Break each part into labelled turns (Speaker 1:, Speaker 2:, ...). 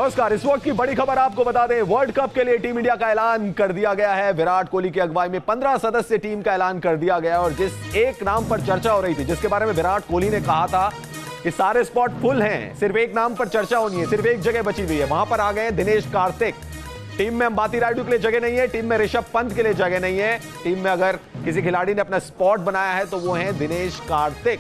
Speaker 1: नमस्कार। इस वक्त की बड़ी खबर आपको बता दें, वर्ल्ड कप के लिए टीम इंडिया का ऐलान कर दिया गया है। विराट कोहली की अगुवाई में 15 सदस्य टीम का ऐलान कर दिया गया और जिस एक नाम पर चर्चा हो रही थी, जिसके बारे में विराट कोहली ने कहा था कि सारे स्पॉट फुल हैं, सिर्फ एक नाम पर चर्चा होनी है, सिर्फ एक जगह बची हुई है, वहां पर आ गए दिनेश कार्तिक। टीम में अंबाती रायडू के लिए जगह नहीं है, टीम में ऋषभ पंत के लिए जगह नहीं है। टीम में अगर किसी खिलाड़ी ने अपना स्पॉट बनाया है तो वो है दिनेश कार्तिक।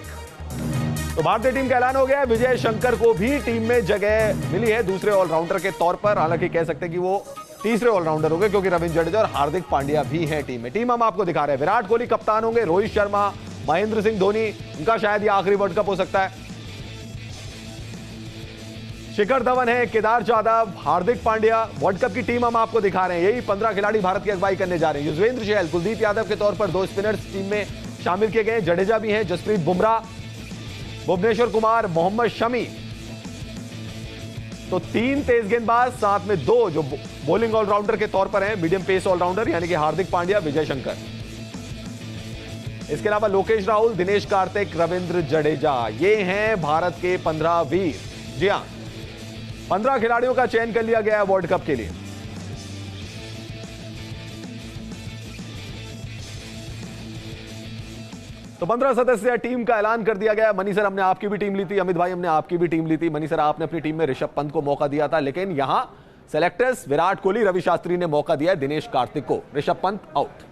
Speaker 1: तो भारतीय टीम का ऐलान हो गया है। विजय शंकर को भी टीम में जगह मिली है दूसरे ऑलराउंडर के तौर पर। हालांकि कह सकते हैं कि वो तीसरे ऑलराउंडर होंगे क्योंकि रविंद्र जडेजा और हार्दिक पांड्या भी हैं टीम में। टीम हम आपको दिखा रहे हैं। विराट कोहली कप्तान होंगे, रोहित शर्मा, महेंद्र सिंह धोनी, उनका शायद ये आखिरी वर्ल्ड कप हो सकता है। शिखर धवन है, केदार जाधव, हार्दिक पांड्या। वर्ल्ड कप की टीम हम आपको दिखा रहे हैं। यही 15 खिलाड़ी भारत की अगुवाई करने जा रहे हैं। युजवेंद्र चहल, कुलदीप यादव के तौर पर 2 स्पिनर्स टीम में शामिल किए गए। जडेजा भी हैं, जसप्रीत बुमराह, भुवनेश्वर कुमार, मोहम्मद शमी। तो 3 तेज गेंदबाज, साथ में 2 जो बॉलिंग ऑलराउंडर के तौर पर हैं, मीडियम पेस ऑलराउंडर, यानी कि हार्दिक पांड्या, विजय शंकर। इसके अलावा लोकेश राहुल, दिनेश कार्तिक, रविंद्र जडेजा। ये हैं भारत के 15 वीर। जी हां, 15 खिलाड़ियों का चयन कर लिया गया है वर्ल्ड कप के लिए। तो 15 सदस्य टीम का ऐलान कर दिया गया। मनी सर, हमने आपकी भी टीम ली थी, अमित भाई हमने आपकी भी टीम ली थी। मनी सर, आपने अपनी टीम में ऋषभ पंत को मौका दिया था, लेकिन यहां सेलेक्टर्स विराट कोहली, रवि शास्त्री ने मौका दिया है दिनेश कार्तिक को। ऋषभ पंत आउट।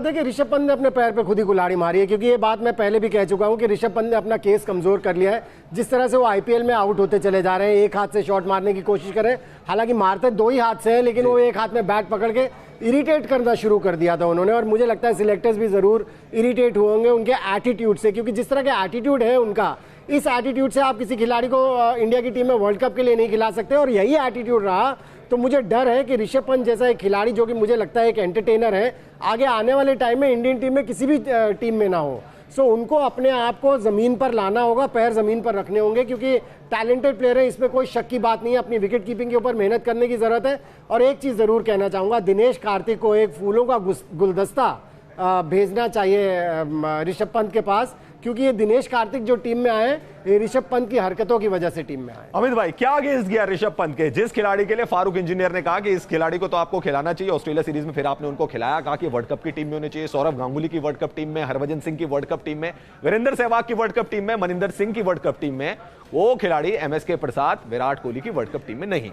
Speaker 2: देखिए, ऋषभ पंत ने अपने पैर पे खुद ही कुल्हाड़ी मारी है, क्योंकि ये बात मैं पहले भी कह चुका हूं कि ऋषभ पंत ने अपना केस कमजोर कर लिया है। जिस तरह से वो आईपीएल में आउट होते चले जा रहे हैं, एक हाथ से शॉट मारने की कोशिश करें, हालांकि मारते 2 ही हाथ से है, लेकिन वो एक हाथ में बैट पकड़ के इरिटेट करना शुरू कर दिया था उन्होंने। और मुझे लगता है सिलेक्टर्स भी जरूर इरिटेट हुए होंगे उनके एटीट्यूड से, क्योंकि जिस तरह का एटीट्यूड है उनका, इस एटीट्यूड से आप किसी खिलाड़ी को इंडिया की टीम में वर्ल्ड कप के लिए नहीं खिला सकते। और यही एटीट्यूड रहा तो मुझे डर है कि ऋषभ पंत जैसा एक खिलाड़ी, जो कि मुझे लगता है एक एंटरटेनर है, आगे आने वाले टाइम में इंडियन टीम में किसी भी टीम में ना हो। सो उनको अपने आप को जमीन पर लाना होगा, पैर जमीन पर रखने होंगे, क्योंकि टैलेंटेड प्लेयर है, इसमें कोई शक की बात नहीं है। अपनी विकेट कीपिंग के ऊपर मेहनत करने की जरूरत है। और एक चीज जरूर कहना चाहूंगा, दिनेश कार्तिक को एक फूलों का गुलदस्ता भेजना चाहिए ऋषभ पंत के पास, क्योंकि ये दिनेश कार्तिक जो टीम में आए, ये ऋषभ पंत की हरकतों की वजह से टीम में आए।
Speaker 1: अमित भाई, क्या अगेंस्ट गया ऋषभ पंत के? जिस खिलाड़ी के लिए फारूक इंजीनियर ने कहा कि इस खिलाड़ी को तो आपको खिलाना चाहिए ऑस्ट्रेलिया सीरीज में, फिर आपने उनको खिलाया, कहा कि वर्ल्ड कप की टीम में होने चाहिए। सौरव गांगुली की वर्ल्ड कप टीम में, हरभजन सिंह की वर्ल्ड कप टीम में, वीरेंद्र सहवाग की वर्ल्ड कप टीम में, मनिंदर सिंह की वर्ल्ड कप टीम में, वो खिलाड़ी एमएसके प्रसाद, विराट कोहली की वर्ल्ड कप टीम में नहीं।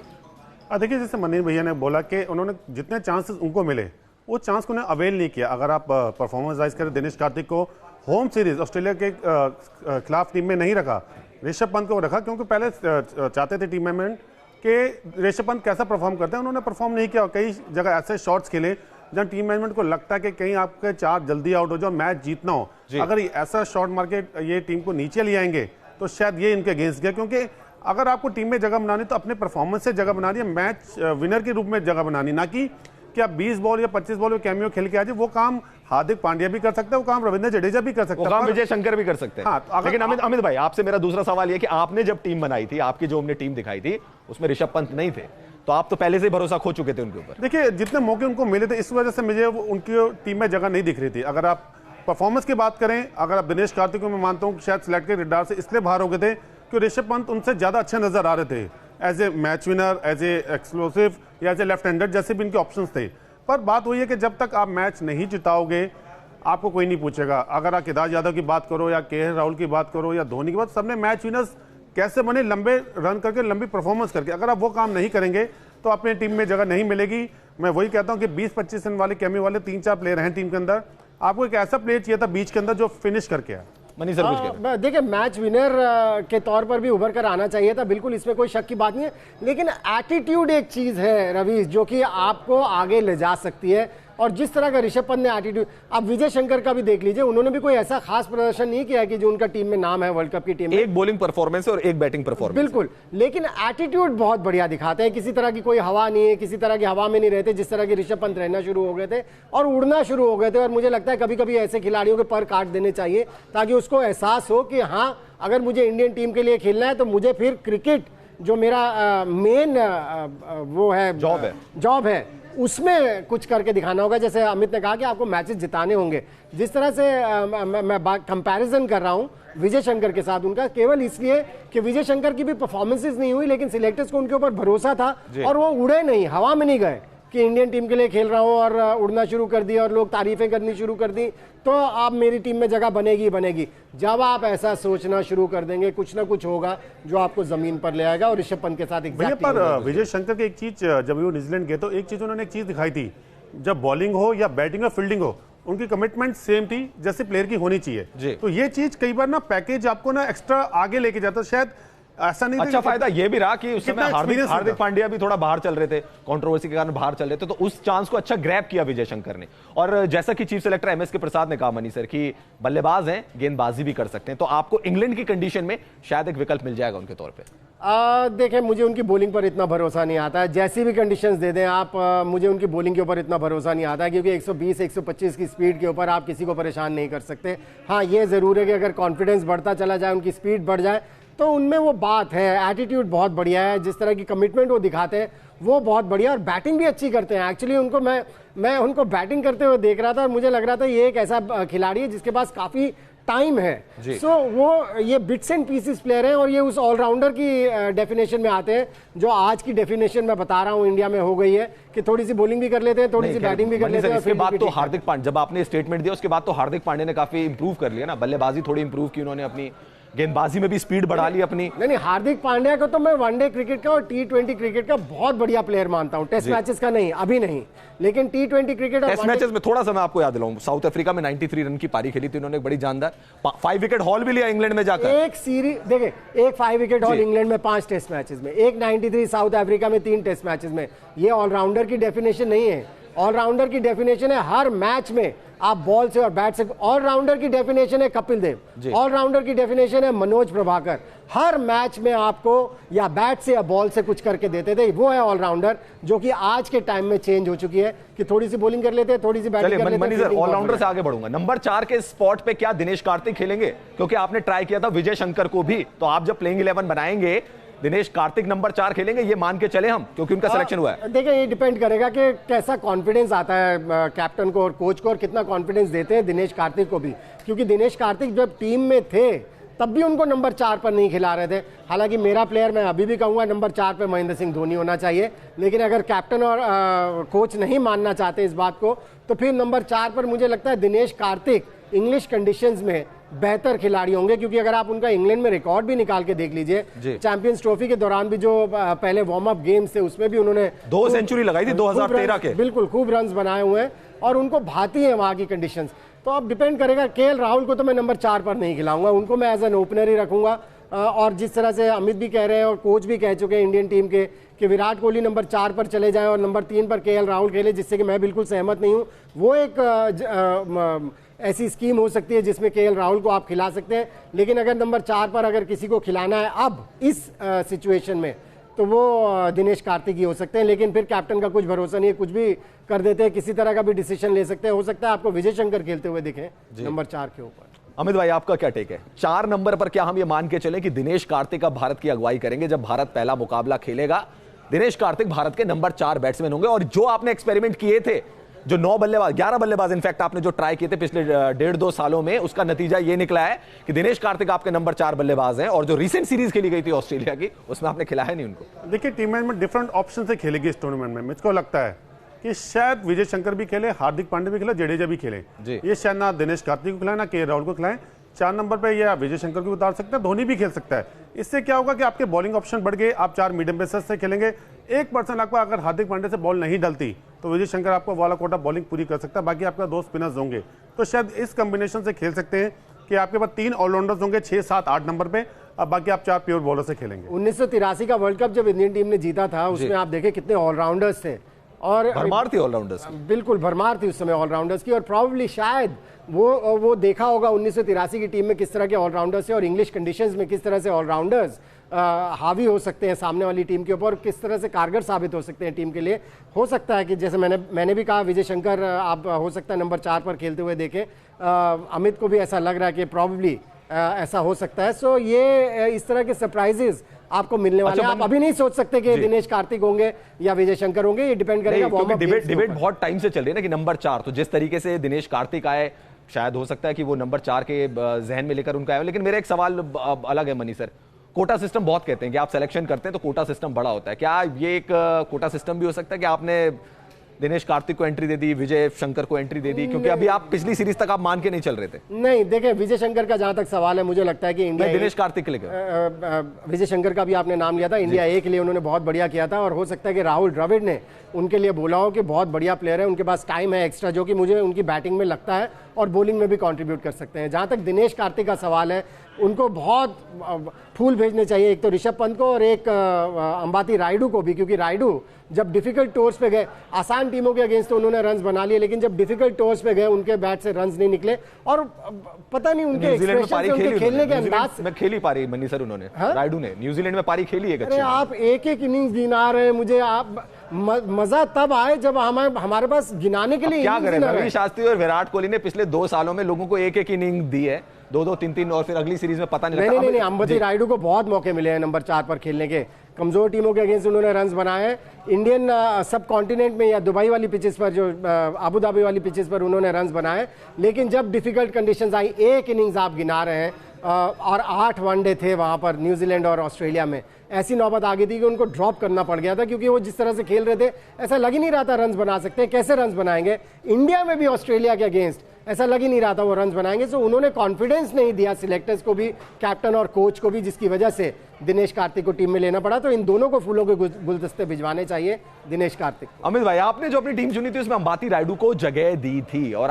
Speaker 3: देखिए, जैसे मनीष भैया ने बोला कि उन्होंने जितने चांसेस उनको मिले, वो चांस को उन्हें अवेल नहीं किया। अगर आप परफॉर्मेंस वाइज करें, दिनेश कार्तिक को होम सीरीज ऑस्ट्रेलिया के खिलाफ टीम में नहीं रखा, ऋषभ पंत को रखा, क्योंकि पहले चाहते थे टीम मेंबर्स कि ऋषभ पंत कैसा परफॉर्म करते हैं। उन्होंने परफॉर्म नहीं किया। कई जगह ऐसे शॉट्स खेले जहां टीम मैनेजमेंट को लगता है कि कहीं आपके 4 जल्दी आउट हो जाओ, मैच जीतना हो। अगर ऐसा शॉट मार के ये टीम को नीचे ले आएंगे तो शायद ये इनके अगेंस्ट गया, क्योंकि अगर आपको टीम में जगह बनानी तो अपने परफॉर्मेंस से जगह बनानी है, मैच विनर के रूप में जगह बनानी, ना कि क्या 20 बॉल या 25 बॉल में कैमियो खेल के आ जाए। वो काम हार्दिक पांड्या भी कर सकता है, वो काम रविंद्र जडेजा भी कर सकता है,
Speaker 1: वो काम विजय शंकर भी कर सकते हैं। हाँ, लेकिन अमित भाई, आपसे मेरा दूसरा सवाल ये कि आपने जब टीम बनाई थी, आपकी जो हमने टीम दिखाई थी, उसमें ऋषभ पंत नहीं थे, तो आप तो पहले से ही भरोसा खो चुके थे उनके ऊपर।
Speaker 3: देखिए, जितने मौके उनको मिले थे, इस वजह से मुझे उनकी टीम में जगह नहीं दिख रही थी। अगर आप परफॉर्मेंस की बात करें, अगर आप दिनेश कार्तिक को मैं मानता हूँ शायद सिलेक्ट के रिडार से इसलिए बाहर हो गए थे कि ऋषभ पंत उनसे ज्यादा अच्छे नजर आ रहे थे as a match winner, as a explosive या एज ए लेफ्ट हैंडर, जैसे भी इनके ऑप्शंस थे। पर बात वही है कि जब तक आप मैच नहीं जिताओगे, आपको कोई नहीं पूछेगा। अगर आप केदार यादव की बात करो या के राहुल की बात करो या धोनी की बात, सबने मैच विनर्स कैसे बने, लंबे रन करके, लंबी परफॉर्मेंस करके। अगर आप वो काम नहीं करेंगे तो अपनी टीम में जगह नहीं मिलेगी। मैं वही कहता हूं कि 20-25 रन वाले कैमी वाले 3-4 प्लेयर हैं टीम के अंदर। आपको एक ऐसा प्लेयर चाहिए था बीच के अंदर जो फिनिश करके आए।
Speaker 1: मनी सर कुछ
Speaker 2: देखिए, मैच विनर के तौर पर भी उभर कर आना चाहिए था, बिल्कुल, इसमें कोई शक की बात नहीं है। लेकिन एटीट्यूड एक चीज है रवि, जो कि आपको आगे ले जा सकती है। और जिस तरह का ऋषभ पंत ने एटीट्यूड, आप विजय शंकर का भी देख लीजिए, उन्होंने भी कोई ऐसा खास प्रदर्शन नहीं किया कि जो उनका टीम में नाम है वर्ल्ड कप की टीम में।
Speaker 1: एक बॉलिंग परफॉर्मेंस और एक बैटिंग परफॉर्मेंस,
Speaker 2: बिल्कुल, लेकिन एटीट्यूड बहुत बढ़िया दिखाते हैं। किसी तरह की कोई हवा नहीं है, किसी तरह की हवा में नहीं रहते, जिस तरह के ऋषभ पंत रहना शुरू हो गए थे और उड़ना शुरू हो गए थे। और मुझे लगता है कभी कभी ऐसे खिलाड़ियों के पर काट देने चाहिए, ताकि उसको एहसास हो कि हाँ, अगर मुझे इंडियन टीम के लिए खेलना है तो मुझे फिर क्रिकेट जो मेरा मेन वो है, जॉब है, उसमें कुछ करके दिखाना होगा। जैसे अमित ने कहा कि आपको मैचेस जिताने होंगे, जिस तरह से मैं कंपैरिजन कर रहा हूं विजय शंकर के साथ, उनका केवल इसलिए कि विजय शंकर की भी परफॉर्मेंसेस नहीं हुई, लेकिन सिलेक्टर्स को उनके ऊपर भरोसा था और वो उड़े नहीं, हवा में नहीं गए कि इंडियन टीम के लिए खेल रहा हूं और उड़ना शुरू कर दी और लोग तारीफें करनी शुरू कर दी तो अब मेरी टीम में जगह बनेगी बनेगी। जब आप ऐसा सोचना शुरू कर देंगे, कुछ ना कुछ होगा जो आपको जमीन पर ले आएगा, और ऋषभ पंत के साथ
Speaker 3: पर विजय शंकर की एक चीज, जब वो न्यूजीलैंड गए तो एक चीज उन्होंने एक चीज दिखाई थी, जब बॉलिंग हो या बैटिंग हो फील्डिंग हो, उनकी कमिटमेंट सेम थी जैसे प्लेयर की होनी चाहिए। तो ये चीज कई बार ना पैकेज आपको ना एक्स्ट्रा आगे लेके जाता, शायद ऐसा नहीं।
Speaker 1: अच्छा, फायदा ये भी रहा कि उस समय हार्दिक पांड्या भी थोड़ा बाहर चल रहे थे, कंट्रोवर्सी के कारण बाहर चल रहे थे, तो उस चांस को अच्छा ग्रैब किया विजय शंकर ने। और जैसा कि चीफ सेलेक्टर एमएस के प्रसाद ने कहा मनी सर कि बल्लेबाज हैं, गेंदबाजी भी कर सकते हैं, तो आपको इंग्लैंड की कंडीशन में शायद एक विकल्प मिल जाएगा उनके तौर पर।
Speaker 2: देखें, मुझे उनकी बॉलिंग पर इतना भरोसा नहीं आता है, जैसी भी कंडीशंस दे दें आप, मुझे उनकी बॉलिंग के ऊपर इतना भरोसा नहीं आता है, क्योंकि 120-125 की स्पीड के ऊपर आप किसी को परेशान नहीं कर सकते। हाँ, ये जरूर है कि अगर कॉन्फिडेंस बढ़ता चला जाए, उनकी स्पीड बढ़ जाए, तो उनमें वो बात है, एटीट्यूड बहुत बढ़िया है, जिस तरह की कमिटमेंट वो दिखाते हैं वो बहुत बढ़िया, और बैटिंग भी अच्छी करते हैं। एक्चुअली उनको मैं उनको बैटिंग करते हुए देख रहा था और मुझे लग रहा था ये एक ऐसा खिलाड़ी है जिसके पास काफी टाइम है। सो वो ये बिट्स एंड पीसेस प्लेयर हैं, और ये उस ऑलराउंडर की डेफिनेशन में आते हैं जो आज की डेफिनेशन मैं बता रहा हूं इंडिया में हो गई है कि थोड़ी सी बॉलिंग भी कर लेते हैं, थोड़ी सी बैटिंग भी कर लेते हैं।
Speaker 1: इसके बाद तो हार्दिक पांड्या, जब आपने स्टेटमेंट दिया उसके बाद तो हार्दिक पांड्या ने काफी इंप्रूव कर लिया ना, बल्लेबाजी थोड़ी इंप्रूव की उन्होंने, अपनी गेंदबाजी में भी स्पीड बढ़ा ली अपनी।
Speaker 2: नहीं, हार्दिक पांड्या को तो मैं वनडे क्रिकेट का और T20 क्रिकेट का बहुत बढ़िया प्लेयर मानता हूं, टेस्ट मैचेस का नहीं, अभी नहीं, लेकिन T20 क्रिकेट और
Speaker 1: टेस्ट मैचेस में थोड़ा सा मैं आपको याद दिलाऊं, साउथ अफ्रीका में 93 रन की पारी खेली थी उन्होंने, एक बड़ी जानदार 5 विकेट हॉल भी लिया इंग्लैंड में जाकर।
Speaker 2: एक सीरीज देखे, एक 5 विकेट हॉल इंग्लैंड में 5 टेस्ट मैचेस में, एक 93 साउथ अफ्रीका में 3 टेस्ट मैचेस में। ये ऑलराउंडर की डेफिनेशन नहीं है, ऑलराउंडर की डेफिनेशन है हर मैच में आप बॉल से और बैट से। ऑलराउंडर की डेफिनेशन है कपिल देव, ऑलराउंडर की डेफिनेशन है मनोज प्रभाकर, हर मैच में आपको या बैट से या बॉल से कुछ करके देते थे, वो है ऑलराउंडर, जो कि आज के टाइम में चेंज हो चुकी है कि थोड़ी सी बॉलिंग कर लेते हैं, थोड़ी सी बैटिंग कर लेते हैं।
Speaker 1: ऑलराउंडर से आगे बढ़ूंगा, नंबर 4 के स्पॉट पे क्या दिनेश कार्तिक खेलेंगे? क्योंकि आपने ट्राई किया था विजय शंकर को भी, तो आप जब प्लेइंग 11 बनाएंगे दिनेश कार्तिक नंबर 4 खेलेंगे, ये मान के चले हम, क्योंकि उनका सिलेक्शन हुआ है।
Speaker 2: देखिए, ये डिपेंड करेगा कि कैसा कॉन्फिडेंस आता है कैप्टन को और कोच को, और कितना कॉन्फिडेंस देते हैं दिनेश कार्तिक को भी, क्योंकि दिनेश कार्तिक जब टीम में थे तब भी उनको नंबर 4 पर नहीं खिला रहे थे। हालांकि मेरा प्लेयर, मैं अभी भी कहूंगा नंबर 4 पर महेंद्र सिंह धोनी होना चाहिए, लेकिन अगर कैप्टन और कोच नहीं मानना चाहते इस बात को, तो फिर नंबर 4 पर मुझे लगता है दिनेश कार्तिक इंग्लिश कंडीशंस में बेहतर खिलाड़ी होंगे, क्योंकि अगर आप उनका इंग्लैंड में रिकॉर्ड भी निकाल के देख लीजिए, चैंपियंस ट्रॉफी के दौरान भी जो पहले वार्म अप गेम्स थे उसमें भी उन्होंने
Speaker 1: 2 सेंचुरी लगाई थी 2013 के,
Speaker 2: बिल्कुल खूब रन्स बनाए हुए हैं और उनको भाती है वहां की कंडीशंस। तो अब डिपेंड करेगा, केएल राहुल को तो मैं नंबर 4 पर नहीं खिलाऊंगा, उनको मैं एज एन ओपनर ही रखूंगा। और जिस तरह से अमित भी कह रहे हैं और कोच भी कह चुके हैं इंडियन टीम के कि विराट कोहली नंबर 4 पर चले जाएं और नंबर 3 पर केएल राहुल खेले, जिससे कि मैं बिल्कुल सहमत नहीं हूं। वो एक ऐसी स्कीम हो सकती है जिसमें केएल राहुल को आप खिला सकते हैं, लेकिन अगर नंबर 4 पर अगर किसी को खिलाना है अब इस सिचुएशन में, तो वो दिनेश कार्तिक ही हो सकते हैं। लेकिन फिर कैप्टन का कुछ भरोसा नहीं है, कुछ भी कर देते हैं, किसी तरह का भी डिसीजन ले सकते हैं। हो सकता है आपको विजय शंकर खेलते हुए दिखे नंबर 4 के ऊपर।
Speaker 1: अमित भाई, आपका क्या टेक है? 4 नंबर पर क्या हम ये मान के चलें कि दिनेश कार्तिक अब भारत की अगुवाई करेंगे? जब भारत पहला मुकाबला खेलेगा, दिनेश कार्तिक भारत के नंबर 4 बैट्समैन होंगे, और जो आपने एक्सपेरिमेंट किए थे, जो 9 बल्लेबाज 11 बल्लेबाज इनफैक्ट आपने जो ट्राई किए थे पिछले 1.5-2 सालों में, उसका नतीजा ये निकला है कि दिनेश कार्तिक आपके नंबर 4 बल्लेबाज हैं, और जो रिसेंट सीरीज खेली गई थी ऑस्ट्रेलिया की, उसमें आपने खिलाया नहीं उनको।
Speaker 3: देखिए, टीम में डिफरेंट ऑप्शन से खेलेगी इस टूर्नामेंट में। मुझको लगता है कि शायद विजय शंकर भी खेले, हार्दिक पांड्या भी खेले, जडेजा भी खेले, ये शायद ना दिनेश कार्तिक को खिलाए ना केएल राहुल को खिलाएं। 4 नंबर पे या विजय शंकर को उतार सकते हैं, धोनी भी खेल सकता है। इससे क्या होगा कि आपके बॉलिंग ऑप्शन बढ़ गए, आप 4 मीडियम पेसर्स से खेलेंगे। 1% आपको अगर हार्दिक पांड्या से बॉल नहीं डलती तो विजय शंकर आपको वाला कोटा बॉलिंग पूरी कर सकता है, बाकी आपका 2 स्पिनर्स होंगे। तो शायद इस कॉम्बिनेशन से खेल सकते हैं कि आपके पास 3 ऑलराउंडर्स होंगे 6, 7, 8 नंबर पे, अब बाकी आप 4 प्योर बॉलर से खेलेंगे।
Speaker 2: 1983 का वर्ल्ड कप जब इंडियन टीम ने जीता था, उसमें आप देखें कितने ऑलराउंडर्स थे, और
Speaker 1: भरमार थी ऑलराउंडर्स,
Speaker 2: बिल्कुल भरमार थी उस समय ऑलराउंडर्स की। और प्रॉब्ली शायद वो देखा होगा 1983 की टीम में किस तरह के ऑलराउंडर्स है और इंग्लिश कंडीशंस में किस तरह से ऑलराउंडर्स हावी हो सकते हैं सामने वाली टीम के ऊपर, और किस तरह से कारगर साबित हो सकते हैं टीम के लिए। हो सकता है कि जैसे मैंने भी कहा, विजय शंकर आप हो सकता है नंबर 4 पर खेलते हुए देखें। अमित को भी ऐसा लग रहा है कि प्रॉब्ली ऐसा हो सकता है। सो ये इस तरह के सरप्राइजेस आपको मिलने वाले हैं। आप अभी नहीं सोच सकते कि दिनेश कार्तिक होंगे या विजय शंकर होंगे, ये डिपेंड करेगा वार्म अप।
Speaker 1: डिबेट बहुत टाइम से चल रही है ना कि नंबर 4, तो जिस तरीके से दिनेश कार्तिक आए, शायद हो सकता है कि वो नंबर 4 के जहन में लेकर उनका आए। लेकिन मेरा एक सवाल अलग है मनी सर, कोटा सिस्टम बहुत कहते हैं कि आप सिलेक्शन करते हैं तो कोटा सिस्टम बड़ा होता है, क्या ये एक कोटा सिस्टम भी हो सकता है कि आपने दिनेश कार्तिक को एंट्री दे दी, विजय शंकर को एंट्री दे दी, क्योंकि अभी आप पिछली सीरीज तक आप मान के नहीं चल रहे थे?
Speaker 2: नहीं, देखिए विजय शंकर का जहां तक सवाल है, मुझे लगता है कि इंडिया
Speaker 1: दिनेश कार्तिक के लिए
Speaker 2: विजय शंकर का भी आपने नाम लिया था, इंडिया ए के लिए उन्होंने बहुत बढ़िया किया था, और हो सकता है कि राहुल द्रविड़ ने उनके लिए बोला हो कि बहुत बढ़िया प्लेयर है, उनके पास टाइम है एक्स्ट्रा, जो कि मुझे उनकी बैटिंग में लगता है और बॉलिंग में भी कंट्रीब्यूट कर सकते हैं। जहां तक दिनेश कार्तिक का सवाल है, उनको बहुत फूल भेजने चाहिए, एक तो ऋषभ पंत को और एक अंबाती रायडू को भी, क्योंकि रायडू जब डिफिकल्ट टूर्स पे गए, आसान टीमों के अगेंस्ट तो उन्होंने रन्स बना लिए, लेकिन जब डिफिकल्ट टूर्स पे गए उनके बैट से रन्स नहीं निकले, और पता नहीं उनके एक्सप्रेशन से, उनके खेलने के अंदाज से।
Speaker 1: मैं खेली पारी मनी सर उन्होंने, रायडू ने न्यूजीलैंड में पारी खेली है।
Speaker 2: अरे आप एक एक इनिंग्स गिना रहे हैं, मुझे आप मजा तब आए जब हमारे पास गिनाने के लिए।
Speaker 1: क्या करें, रवि शास्त्री और विराट कोहली ने पिछले 2 सालों में लोगों को एक एक इनिंग दी है, 2-2, 3-3, और फिर अगली सीरीज में पता नहीं लगता।
Speaker 2: नहीं, अंबाती रायडू को बहुत मौके मिले हैं नंबर 4 पर खेलने के, कमजोर टीमों के अगेंस्ट उन्होंने रन्स बनाए हैं। इंडियन सब कॉन्टिनेंट में या दुबई वाली पिचेस पर, जो अबू धाबी वाली पिचेस पर उन्होंने रन्स बनाए, लेकिन जब डिफिकल्ट कंडीशंस आई, एक इनिंग्स आप गिना रहे हैं, और 8 वनडे थे वहां पर न्यूजीलैंड और ऑस्ट्रेलिया में, ऐसी नौबत आ गई थी कि उनको ड्रॉप करना पड़ गया था, क्योंकि वो जिस तरह से खेल रहे थे ऐसा लग ही नहीं रहा था रन्स बना सकते हैं। कैसे रन्स बनाएंगे इंडिया में भी ऑस्ट्रेलिया के अगेंस्ट, ऐसा लग ही नहीं रहा था वो रन्स बनाएंगे। सो उन्होंने कॉन्फिडेंस नहीं दिया सिलेक्टर्स को भी, कैप्टन और कोच को भी, जिसकी वजह से दिनेश कार्तिक को टीम में लेना पड़ा। तो इन दोनों को फूलों के गुलदस्ते भिजवाने चाहिए दिनेश कार्तिक।
Speaker 1: अमित भाई, आपने जो अपनी टीम चुनी थी उसमें अंबाती रायडू को जगह दी थी, और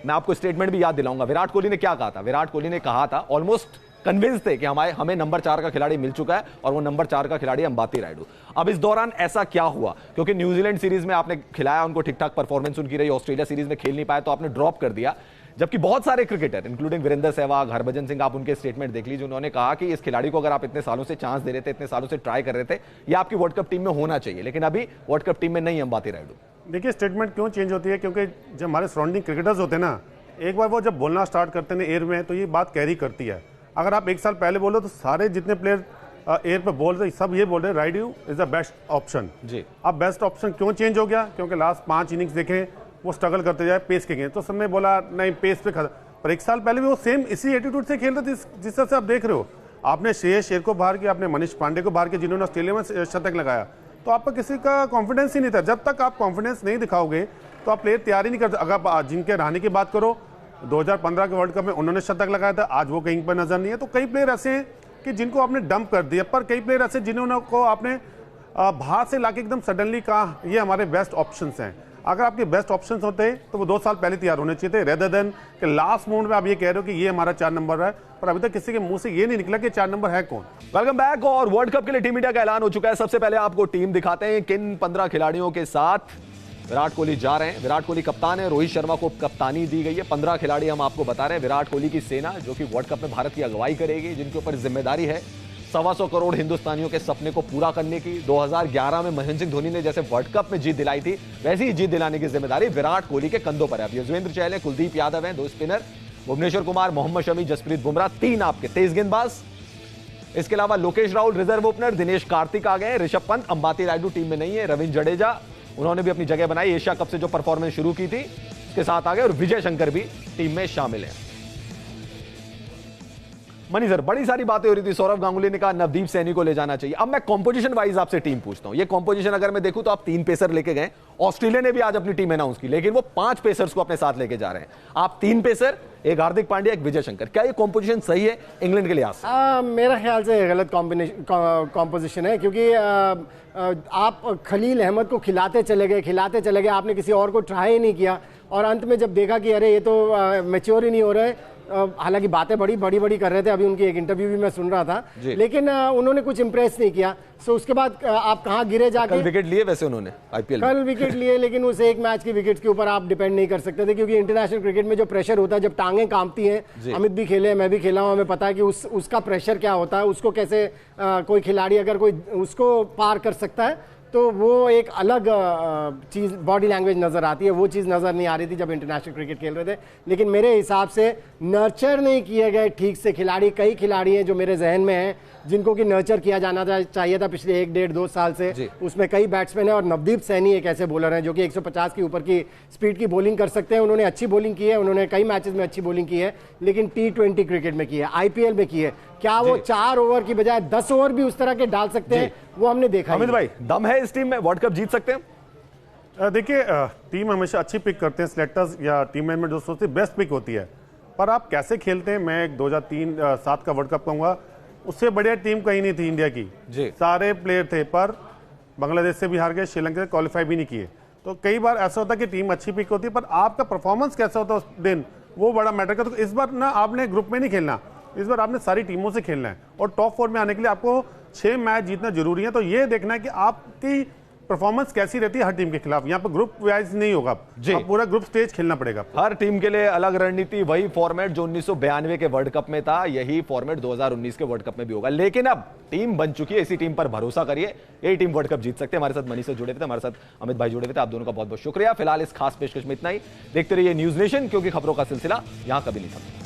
Speaker 1: मैं आपको स्टेटमेंट भी याद दिलाऊंगा, विराट कोहली ने क्या कहा था? विराट कोहली ने कहा था, ऑलमोस्ट कन्विंस थे कि हमें नंबर 4 का खिलाड़ी मिल चुका है, और वो नंबर 4 का खिलाड़ी अंबाती रायडू। अब इस दौरान ऐसा क्या हुआ? क्योंकि न्यूजीलैंड सीरीज में आपने खिलाया, उनको ठीक ठाक परफॉर्मेंस उनकी रही, ऑस्ट्रेलिया सीरीज में खेल नहीं पाए तो आपने ड्रॉप कर दिया, जबकि बहुत सारे क्रिकेटर इंक्लूडिंग वीरेंद्र सहवाग, हरभजन सिंह, आप उनके स्टेटमेंट देख लीजिए, उन्होंने कहा कि इस खिलाड़ी को अगर आप इतने सालों से चांस दे रहे थे, इतने सालों से ट्राई कर रहे थे, ये आपकी वर्ल्ड कप टीम में होना चाहिए, लेकिन अभी वर्ल्ड कप टीम में नहीं अंबाती रायडू।
Speaker 3: देखिए, स्टेटमेंट क्यों चेंज होती है, क्योंकि जब हमारे सराउंडिंग क्रिकेटर्स होते हैं ना, एक बार वो जब बोलना स्टार्ट करते हैं एयर में, तो ये बात कैरी करती है। अगर आप 1 साल पहले बोलो तो सारे जितने प्लेयर एयर पे बोल रहे, सब ये बोल रहे Rayudu is the best option जी। अब बेस्ट ऑप्शन क्यों चेंज हो गया? क्योंकि लास्ट 5 इनिंग्स देखें वो स्ट्रगल करते जाए पेस के गेंद, तो सबने बोला नहीं पेस पे पर 1 साल पहले भी वो सेम इसी एटीट्यूड से खेल रहे थे जिस तरह से आप देख रहे हो। आपने श्रेयस अय्यर को बाहर किया, आपने मनीष पांडे को बाहर किया, जिन्होंने ऑस्ट्रेलिया में शतक लगाया, तो आपका किसी का कॉन्फिडेंस ही नहीं था। जब तक आप कॉन्फिडेंस नहीं दिखाओगे तो आप प्लेयर तैयार ही नहीं करते। अगर आप जिनके रहाणे की बात करो, 2015 के वर्ल्ड कप में उन्होंने शतक लगाया था, आज वो कहीं पर नजर नहीं है। तो कई प्लेयर ऐसे हैं कि जिनको आपने डंप कर दिया, पर कई प्लेयर ऐसे जिन्होंने को आपने बाहर से लाके एकदम सडनली कहा ये हमारे बेस्ट ऑप्शंस हैं। अगर आपके बेस्ट ऑप्शंस होते तो वो 2 साल पहले तैयार होने चाहिए थे, रेदर देन कि लास्ट मोमेंट में आप ये कह रहे हो कि ये हमारा 4 नंबर है, पर अभी तक किसी के मुंह से ये नहीं निकला कि 4 नंबर है कौन।
Speaker 1: वेलकम बैक, और वर्ल्ड कप के लिए टीम इंडिया का ऐलान हो चुका है। सबसे पहले आपको टीम दिखाते हैं, किन 15 खिलाड़ियों के साथ विराट कोहली जा रहे हैं। विराट कोहली कप्तान है, रोहित शर्मा को कप्तानी दी गई है। 15 खिलाड़ी हम आपको बता रहे हैं। विराट कोहली की सेना जो कि वर्ल्ड कप में भारत की अगुवाई करेगी, जिनके ऊपर जिम्मेदारी है 125 करोड़ हिंदुस्तानियों के सपने को पूरा करने की। 2011 में महेंद्र सिंह धोनी ने जैसे वर्ल्ड कप में जीत दिलाई थी, वैसी ही जीत दिलाने की जिम्मेदारी विराट कोहली के कंधों पर है। अब युजवेंद्र चहल है, कुलदीप यादव है 2 स्पिनर, भुवनेश्वर कुमार, मोहम्मद शमी, जसप्रीत बुमराह 3 आपके तेज गेंदबाज। इसके अलावा लोकेश राहुल रिजर्व ओपनर, दिनेश कार्तिक आ गए, ऋषभ पंत, अंबाती रायडू टीम में नहीं है, रविंद्र जडेजा उन्होंने भी अपनी जगह बनाई, एशिया कप से जो परफॉर्मेंस शुरू की थी उसके साथ आ गए, और विजय शंकर भी टीम में शामिल है। मनी सर, बड़ी सारी बातें हो रही थी। सौरव गांगुली ने कहा नवदीप सैनी को ले जाना चाहिए। अब मैं कंपोजिशन वाइज आपसे टीम पूछता हूं। ये कंपोजिशन अगर मैं देखूं तो आप 3 पेसर लेके गए, ऑस्ट्रेलिया ने भी आज अपनी टीम अनाउंस की, लेकिन वो 5 पेसर्स को अपने साथ लेके जा रहे हैं। आप 3 पेसर, एक हार्दिक पांड्या, एक विजय शंकर, क्या ये कंपोजिशन सही है इंग्लैंड के लिहाज से?
Speaker 2: मेरा ख्याल से गलत कंपोजिशन है, क्योंकि आप खलील अहमद को खिलाते चले गए, आपने किसी और को ट्राई नहीं किया, और अंत में जब देखा कि अरे ये तो मैच्योर ही नहीं हो रहे, हालांकि बातें बड़ी कर रहे थे, अभी उनकी एक इंटरव्यू भी मैं सुन रहा था, लेकिन उन्होंने कुछ इंप्रेस नहीं किया। सो उसके बाद आप कहां गिरे जाके?
Speaker 1: कल विकेट लिए वैसे उन्होंने आईपीएल
Speaker 2: कल विकेट लिए, लेकिन उस एक मैच की विकेट्स के ऊपर आप डिपेंड नहीं कर सकते थे, क्योंकि इंटरनेशनल क्रिकेट में जो प्रेशर होता है, जब टांगें कांपती हैं, अमित भी खेले, मैं भी खेला हूं, हमें पता है कि उसका प्रेशर क्या होता है, उसको कैसे कोई खिलाड़ी अगर कोई उसको पार कर सकता है, तो वो एक अलग चीज़, बॉडी लैंग्वेज नज़र आती है। वो चीज़ नज़र नहीं आ रही थी जब इंटरनेशनल क्रिकेट खेल रहे थे। लेकिन मेरे हिसाब से नर्चर नहीं किए गए ठीक से खिलाड़ी। कई खिलाड़ी हैं जो मेरे जहन में हैं, जिनको कि नर्चर किया जाना चाहिए था पिछले 1-1.5-2 साल से। उसमें कई बैट्समैन हैं और नवदीप सैनी एक ऐसे बॉलर हैं जो कि 150 के ऊपर की स्पीड की बॉलिंग कर सकते हैं। उन्होंने अच्छी बॉलिंग की है, उन्होंने कई मैचेस में अच्छी बॉलिंग की है, लेकिन T20 क्रिकेट में की है, IPL में की है। क्या वो 4 ओवर की बजाय 10 ओवर भी उस तरह के डाल सकते हैं? वो हमने देखा।
Speaker 1: अमित भाई, दम है इस टीम में, वर्ल्ड कप जीत सकते हैं?
Speaker 3: देखिए, टीम हमेशा अच्छी पिक करते हैं सिलेक्टर्स या टीम मैनेजमेंट, जो सोचते हैं बेस्ट पिक होती है, पर आप कैसे खेलते हैं। मैं 2003-7 का वर्ल्ड कप कहूंगा, उससे बढ़िया टीम कहीं नहीं थी इंडिया की। सारे प्लेयर थे, पर बांग्लादेश से भी हार गए, श्रीलंका से क्वालिफाई भी नहीं किए। तो कई बार ऐसा होता है कि टीम अच्छी पिक होती है, पर आपका परफॉर्मेंस कैसा होता है उस दिन, वो बड़ा मैटर करता है। तो इस बार ना आपने ग्रुप में नहीं खेलना, इस बार आपने सारी टीमों से खेलना है, और टॉप 4 में आने के लिए आपको 6 मैच जीतना जरूरी है। तो ये देखना है कि आपकी परफॉर्मेंस कैसी रहती है हर टीम के खिलाफ। यहाँ पर ग्रुप वाइज नहीं होगा, आप पूरा ग्रुप स्टेज खेलना पड़ेगा।
Speaker 1: हर टीम के लिए अलग रणनीति, वही फॉर्मेट जो 1992 के वर्ल्ड कप में था, यही फॉर्मेट 2019 के वर्ल्ड कप में भी होगा। लेकिन अब टीम बन चुकी है, इसी टीम पर भरोसा करिए, यही टीम वर्ल्ड कप जीत सकते हैं। हमारे साथ मनीष से जुड़े थे, हमारे साथ अमित भाई जुड़े थे, आप दोनों का बहुत बहुत शुक्रिया। फिलहाल इस खास पेशकश में इतना ही। देखते रहिए न्यूज नेशन, क्योंकि खबरों का सिलसिला यहां कभी नहीं थमता।